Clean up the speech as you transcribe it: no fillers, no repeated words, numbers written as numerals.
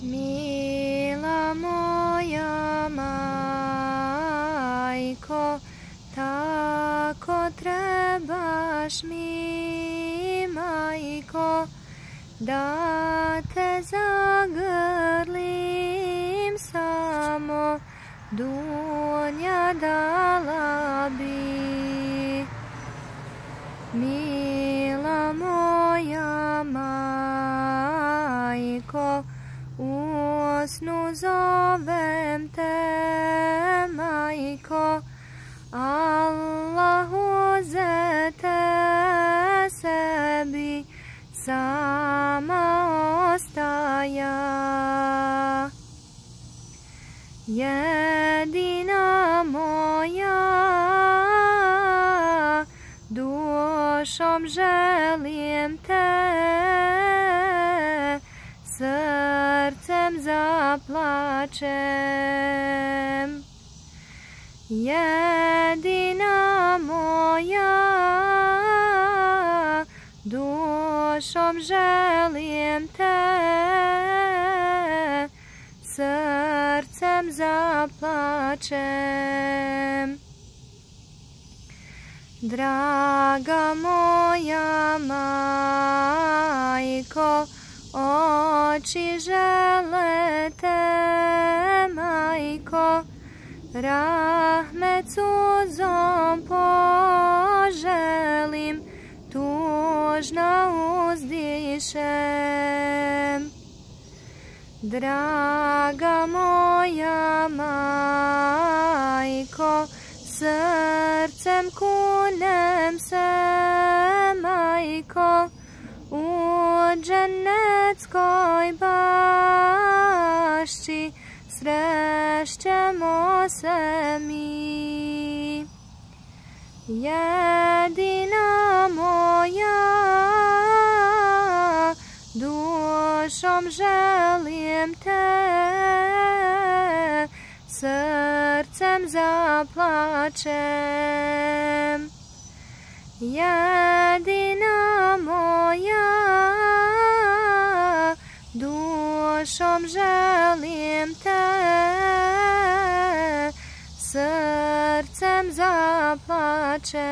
Mila moja majko, tako trebaš mi, majko, da te zagrlim samo, dunja dala bi. Mila moja majko, u snu zovem te, majko, Allah uzete sebi, sama ostaja. Jedina moja, dušom želim te, srcem zaplačem. Jedina moja, dušom želim te, srcem zaplačem. Draga moja majko, oči žele te, majko, rahmet suzom poželim, tužna uzdišem. Draga moja majko, srcem kunem se, majko, u dženeckoj bašći srešćemo se mi. Jedina moja, dušom želim te, srcem zaplačem. Jedina moja, dušom želim te, srcem zaplačem.